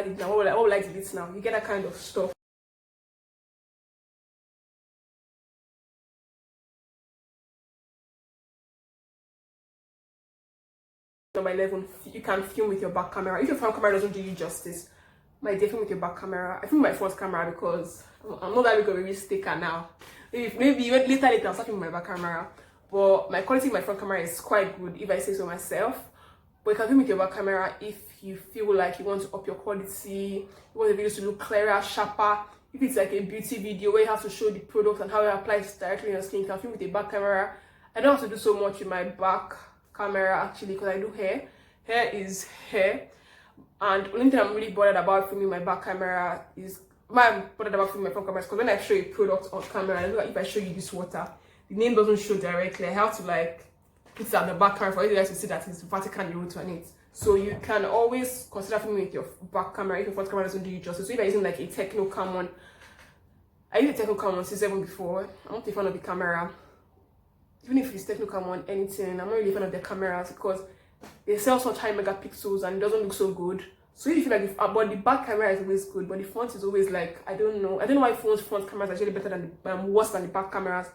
it now? What will I delete now? You get that kind of stuff. Number 11, you can film with your back camera. If your front camera doesn't do you justice, my dear, film with your back camera. I film my front camera because I'm not that big of a risk taker now. Maybe later I'll start filming my back camera. But my quality of my front camera is quite good, if I say so myself. But you can film with your back camera if you feel like you want to up your quality, you want the videos to look clearer, sharper. If it's like a beauty video where you have to show the product and how it applies directly on your skin, you can film with a back camera. I don't have to do so much with my back camera actually, because I do hair. Hair is hair. And the only thing I'm really bothered about filming my back camera is, why I'm bothered about filming my front camera is because when I show a product on camera, if I show you this water, the name doesn't show directly. I have to like put it on the back camera for you guys to see that it's vertically wrote on it. So you can always consider filming with your back camera if your front camera doesn't do you justice. So if you're using like a Techno Cam, I used a Techno Cam C7 before. I'm not a fan of the camera. Even if it's Techno Cam anything, I'm not really a fan of the cameras because they sell such high megapixels and it doesn't look so good. So if you feel like, but the back camera is always good, but the front is always like, I don't know why front cameras are actually better than worse than the back cameras.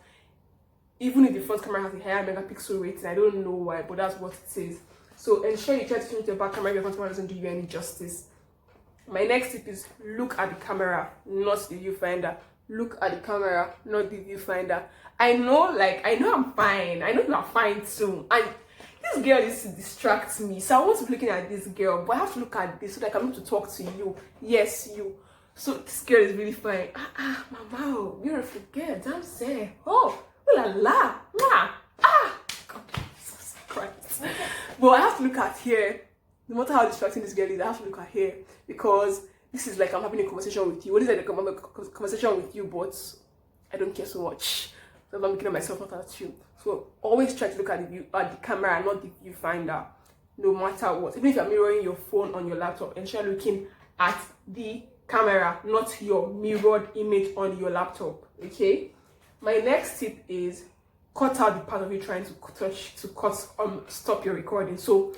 Even if the front camera has a higher megapixel rating, I don't know why, but that's what it is. So ensure you try to film with your back camera if your front camera doesn't do you any justice. My next tip is look at the camera, not the viewfinder. Look at the camera, not the viewfinder. I know I'm fine. I know you are fine too. And this girl is to distract me. So I want to be looking at this girl, but I have to look at this so that I can be able to talk to you. Yes, you. So this girl is really fine. Mama, beautiful girl, damn say. Oh, la la, ma, God, Jesus Christ. But I have to look at here. No matter how distracting this girl is, I have to look at here because this is like I'm having a conversation with you. What is like a conversation with you, but I don't care so much. So I'm looking at myself, not at you. So always try to look at the camera, not the viewfinder, no matter what. Even if you're mirroring your phone on your laptop, ensure looking at the camera, not your mirrored image on your laptop. Okay. My next tip is cut out the part of you trying to stop your recording. So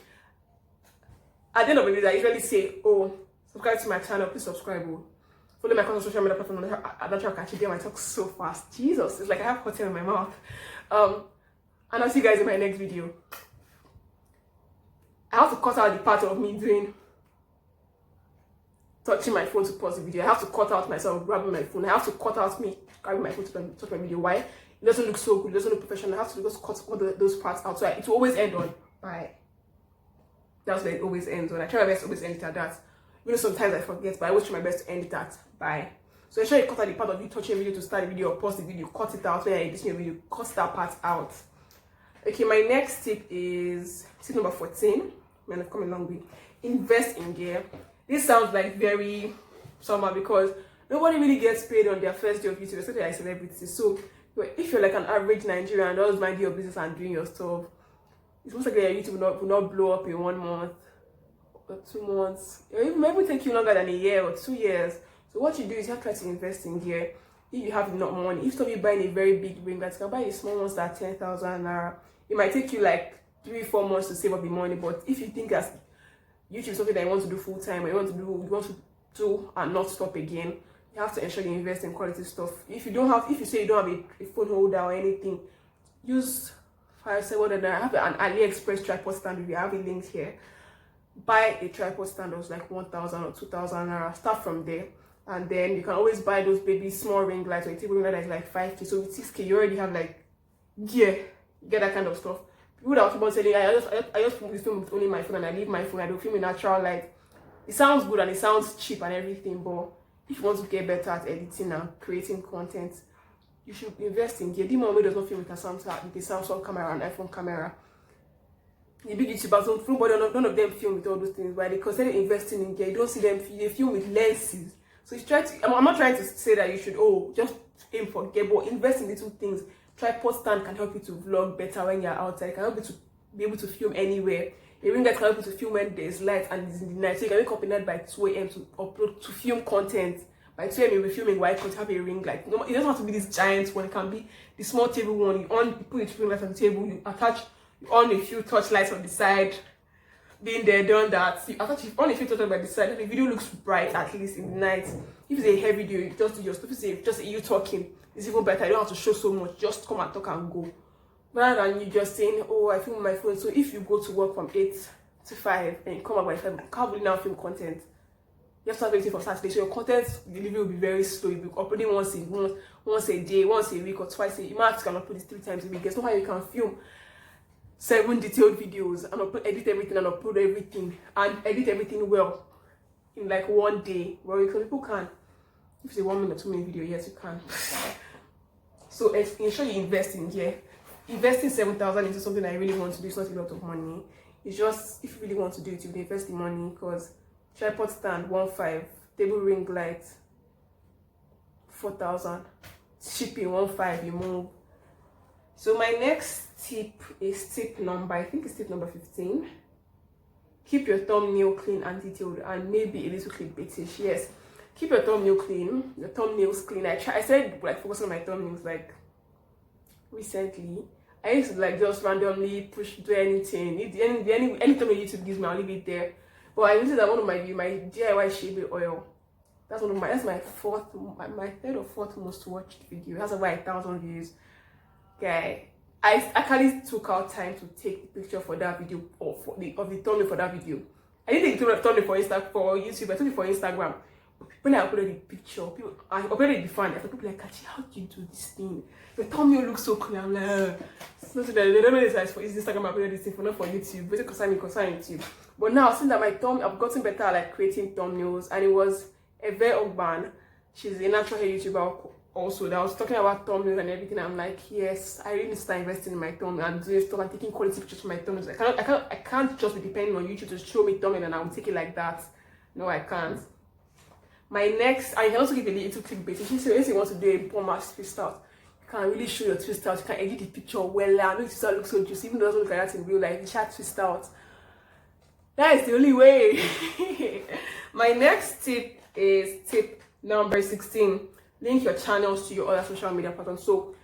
at the end of the video, I usually say, oh, subscribe to my channel, please subscribe. Oh. Follow my social media platform at Ukachi. Damn, I talk so fast. Jesus, it's like I have hotel in my mouth. And I'll see you guys in my next video. I have to cut out the part of me touching my phone to pause the video. I have to cut out myself grabbing my phone. I have to cut out me grabbing my phone to touch my video. Why? It doesn't look so good. It doesn't look professional. I have to just cut all those parts out. So it will always end on bye. That's where it always ends on. I try my best to always end it at that. You know, sometimes I forget, but I always try my best to end it at bye. So ensure you cut out the part of you touching a video to start the video or pause the video. Cut it out when you're editing your video. Cut that part out. Okay, my next tip is tip number 14. Man, I've come a long way. Invest in gear. This sounds like very somehow because nobody really gets paid on their first day of YouTube, especially like celebrities. So if you're like an average Nigerian and just mind your business and doing your stuff, it's most likely your YouTube will not blow up in 1 month or 2 months. It may even take you longer than a year or 2 years. So what you do is you have to try to invest in gear. If you have enough money, if you're buying a very big ring light, you can buy the small ones that are 10,000 naira. It might take you like 3-4 months to save up the money, but if you think that YouTube is something that you want to do full time, or you want to do and not stop again, you have to ensure you invest in quality stuff. If you say you don't have a phone holder or anything, use 5-700 naira. I have an AliExpress tripod stand with you. I have a link here. Buy a tripod stand that was like 1,000 or 2,000 naira. Start from there. And then you can always buy those baby small ring lights or a table ring light that is like 5K. So with 6K, you already have like gear. You get that kind of stuff. People that keep on saying, I just film with only my phone and I leave my phone. I don't film with natural light. It sounds good and it sounds cheap and everything, but if you want to get better at editing and creating content, you should invest in gear. The moment does not film with a Samsung camera and iPhone camera. The big YouTubers, none of them film with all those things. Why? They consider investing in gear. You don't see them. They film with lenses. So you try to. I'm not trying to say that you should just aim for gear, but invest in little things. Tripod stand can help you to vlog better when you're outside. It can help you to be able to film anywhere. A ring light can help you to film when there's light and it's in the night. So you can wake up in the night by 2 a.m. to upload, to film content. By 2 a.m. you'll be filming white because you have a ring light. It doesn't have to be this giant one. It can be the small table one. You put your ring light on the table. You on a few touch lights on the side. Been there, done that. I thought if only if you thought by the side, the video looks bright at least in the night. If it's a heavy video, you just do your stuff. If it's just you talking, it's even better. You don't have to show so much. Just come and talk and go. Rather than you just saying, oh, I film my phone. So if you go to work from 8 to 5 and you come back by 5, you can't really now film content. You have to start waiting for Saturday. So your content delivery will be very slow. You'll be uploading once a day, once a week, or twice a week. You might have to upload this 3 times a week. There's no how you can film 7 detailed videos and edit everything and upload everything and edit everything well in like one day. Well, because people can. If it's a 1 minute or 2 minute video, yes, you can. So ensure you invest in here. Investing 7,000 into something I really want to do is not a lot of money. It's just if you really want to do it, you invest the money. Because tripod stand 1.5, table ring light 4,000, shipping 1.5, you move. So my next tip is tip number, I think it's tip number 15. Keep your thumbnail clean and detailed, and maybe a little clickbaitish. Yes, keep your thumbnail clean, your thumbnails clean. I said like focus on my thumbnails like recently. I used to like just randomly do anything. Any thumbnail YouTube gives me, I'll leave it there. But I noticed that one of my DIY shaving oil, that's my third or fourth most watched video. It has over 1,000 views. Okay, I actually took out time to take the picture for that video, or of the thumbnail for that video. I didn't take the thumbnail for YouTube. I took it for Instagram. When I uploaded the picture, I uploaded the fan. People like, Ukachi, how do you do this thing? Your thumbnail looks so clear. I'm like, so they don't know this for Instagram. I uploaded this thing for not for YouTube. But it's concern YouTube. But now since that I've gotten better at like creating thumbnails, and it was Eve Ogban. She's a natural hair YouTuber also that was talking about thumbnails and everything. I'm like, yes, I really need to start investing in my thumbnail and doing stuff and taking quality pictures for my thumbnails. I can't just be depending on YouTube to show me thumbnail and I'll take it like that. No, I can't. My next, I can also give a little clickbait. If you want to do a pomade twist out, you can really show your twist out. You can edit the picture well. I know it looks so juicy, even though it doesn't look like that in real life. You should twist out. That is the only way. My next tip is tip number 16. Link your channels to your other social media platforms. So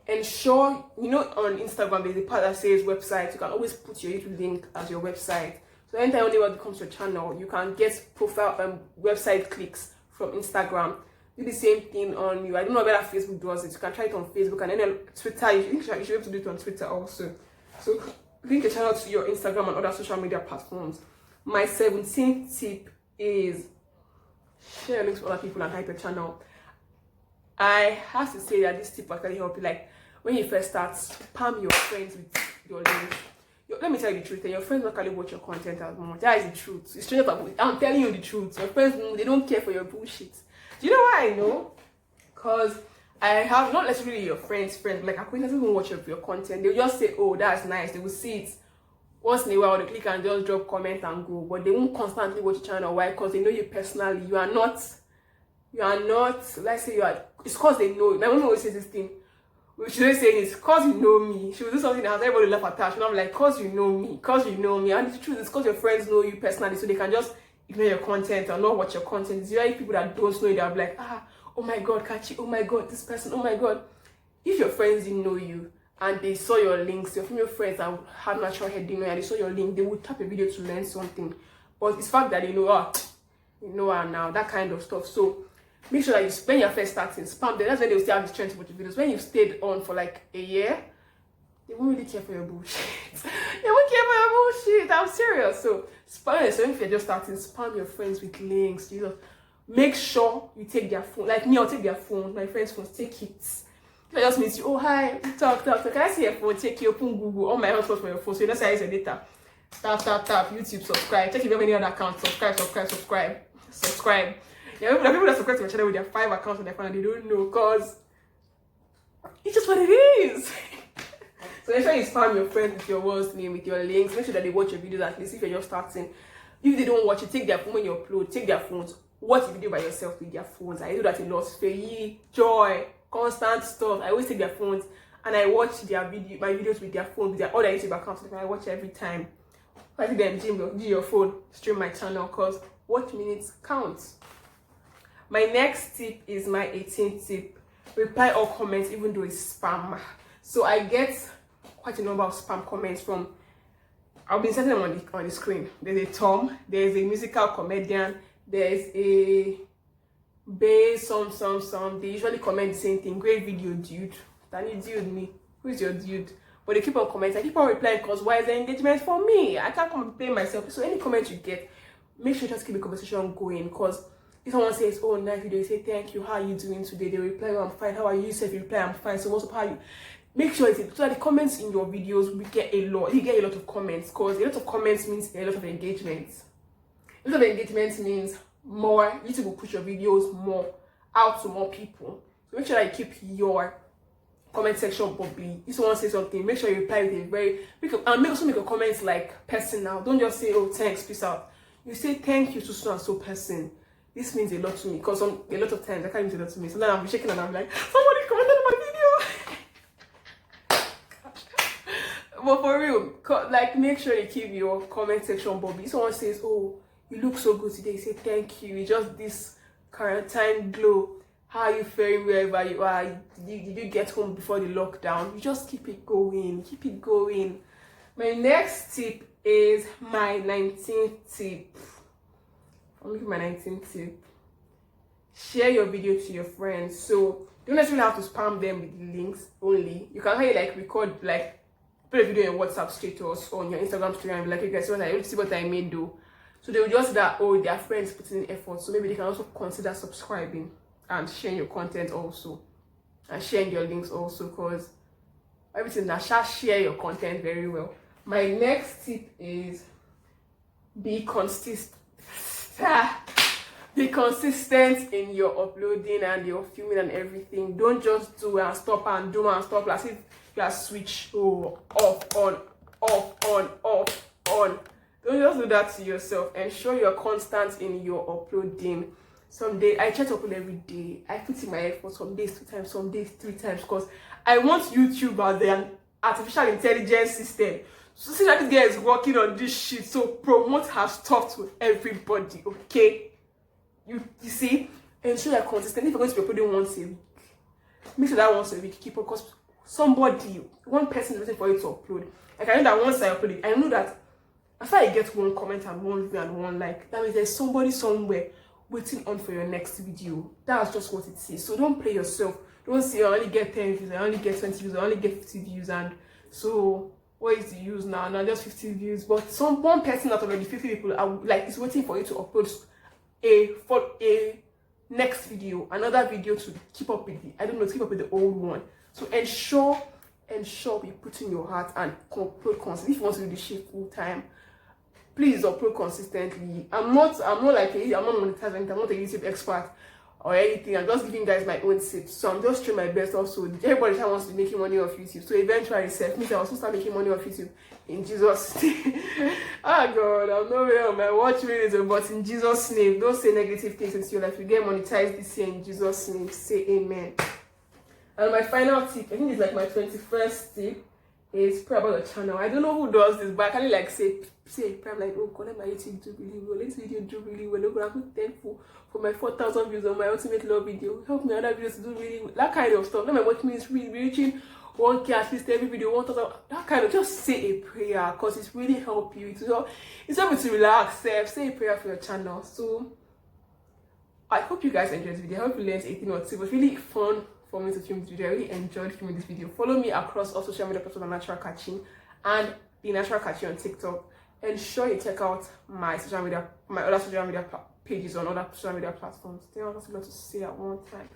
ensure, on Instagram there's a part that says website. You can always put your YouTube link as your website. So anytime anyone comes to your channel, you can get profile website clicks from Instagram. Do the same thing on you. I don't know whether Facebook does it. You can try it on Facebook, and then Twitter. You should be able to do it on Twitter also. So link your channel to your Instagram and other social media platforms. My 17th tip is share links with other people and hype your channel. I have to say that this tip actually help you. Like when you first start, spam your friends with your links. Let me tell you the truth. Your friends don't actually watch your content as much. That is the truth. It's straight up. I'm telling you the truth. Your friends, they don't care for your bullshit. Do you know why I know? Because I have not necessarily your friends, like acquaintances who watch your content. They'll just say, oh, that's nice. They will see it once in a while. They click and just drop comment and go. But they won't constantly watch your channel. Why? Because they know you personally. You are not, let's say you are, it's because they know. My mom always says this thing. She always saying it's because you know me. She will do something and everybody laugh at her. And I'm like, because you know me. And the truth is because your friends know you personally, so they can just ignore your content or not watch your content. It's usually people that don't know you that are like, oh my god, Kachi, oh my god, this person, oh my god. If your friends didn't know you and they saw your links, your female friends that have natural hair didn't know you and they saw your link, they would tap a video to learn something. But it's fact that they know, you know her now, that kind of stuff. So make sure that when you're first starting, spam them. That's when they'll still have the strength to watch your videos. When you've stayed on for like a year, they won't really care for your bullshit. They won't care for your bullshit. I'm serious. So spam it. So if you're just starting, spam your friends with links. Make sure you take their phone. Like me, I'll take their phone. My friends' phones, take it. If I just meet you, oh hi, talk. Can I see your phone? Take your phone, Google. All my hotspots for your phone. So you know say I use your data. Tap. YouTube, subscribe. Check if you have any other accounts. Subscribe. Yeah, the people that subscribe to my channel with their 5 accounts on their phone and they don't know, because it's just what it is. So make sure you spam your friends with your words name, with your links. Make sure that they watch your videos at least if you're just starting. If they don't watch it, take their phone when you upload, take their phones, watch the video by yourself with their phones. I do that a lot. Faye, Joy, constant stuff. I always take their phones and I watch my videos with their phone, with their other YouTube accounts. I watch every time. I think them Jim, your phone, stream my channel, because watch minutes counts. My next tip is my 18th tip. Reply all comments even though it's spam. So I get quite a number of spam comments from I'll be inserting them on the screen. There's a Tom, there's a musical comedian, there's a bass, some. They usually comment the same thing. Great video, dude. That you dude me. Who's your dude? But they keep on commenting. I keep on replying because why is the engagement for me? I can't complain myself. So any comment you get, make sure you just keep the conversation going. Because if someone says, oh, nice video, you say thank you, how are you doing today? They reply, oh, I'm fine. How are you? You say, you reply, I'm fine. So what's up? How are you? Make sure it's so that the comments in your videos, we get a lot. You get a lot of comments, because a lot of comments means a lot of engagement. A lot of engagement means more. YouTube will push your videos more out to more people. So make sure that you keep your comment section bubbly. If someone says something, make sure you reply with a very also make your comments like personal. Don't just say, oh, thanks, peace out. You say thank you to so and so person. This means a lot to me, because a lot of times I can't mean a lot to me. So then I'm shaking and I'm like, somebody commented on my video. But for real, like, make sure you keep your comment section bubbly. If someone says, oh, you look so good today, you say thank you. It's just this quarantine glow. How are you faring wherever you are? Did you get home before the lockdown? You just keep it going. Keep it going. My next tip is my 19th tip. I'm looking at my 19th tip. Share your video to your friends. So you don't necessarily have to spam them with links only. You can like record, like put a video in WhatsApp status or on your Instagram story and be like, hey guys, see what I made though. So they will just that, oh, their friends putting in effort. So maybe they can also consider subscribing and sharing your content also, and sharing your links also, because everything that shall share your content very well. My next tip is be consistent. Be consistent in your uploading and your filming and everything. Don't just do and stop and do and stop as if you are switch off on. Don't just do that to yourself. Ensure you're constant in your uploading. Some days I try to upload every day. I put in my effort, some days 2 times, some days 3 times, because I want YouTube as an artificial intelligence system. So see that this guy is working on this shit. So promote her stuff to everybody, okay? You see? Ensure you're consistent. If you're going to be uploading once a week, make sure that once a week keep on, because one person is waiting for you to upload. Like, I know that once I upload it, I know that after I get one comment and one view and one like, that means there's somebody somewhere waiting on for your next video. That's just what it is. So don't play yourself. Don't say, I only get 10 views, I only get 20 views, I only get 50 views, and so what is the use now? Now just 50 views. But one person out of the 50 people are like is waiting for you to upload a next video, another video to keep up with the old one. So ensure you put in your heart and upload consistently. If you want to do this shit full time, please upload consistently. I'm not monetizing. I'm not a YouTube expert or anything. I'm just giving you guys my own tips. So I'm just trying my best. Also, everybody wants to be making money off YouTube. So eventually, me I also start making money off YouTube in Jesus' name. Oh God, I'm not really on my watch videos, but in Jesus' name, don't say negative things into your life. You get monetized this year in Jesus' name. Say amen. And my final tip, I think it's like my 21st tip, is pray about the channel. I don't know who does this, but I can like say pray. I'm like, oh, connect my YouTube do really well. This video do really well. Look, I'm thankful for my 4,000 views on my ultimate love video. Help me other videos to do really well. That kind of stuff. Now my watch me is really reaching 1K at least every video, 1,000. That kind of, just say a prayer, because it's really help you. It's help you to relax. Say a prayer for your channel. So I hope you guys enjoyed this video. I hope you learned 18 or 2. It was really fun for me to film this video. I really enjoyed filming this video. Follow me across all social media platforms on Natural Ukachi and the Natural Ukachi on TikTok. Ensure you check out my other social media pages on other social media platforms. I was going to say at one time.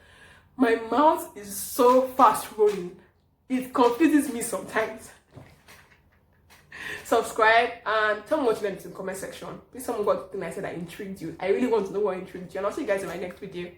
My mouth is so fast rolling. It confuses me sometimes. Subscribe and tell me what you learned in the comment section. Please tell me what thing I said that intrigued you. I really want to know what intrigued you. And I'll see you guys in my next video.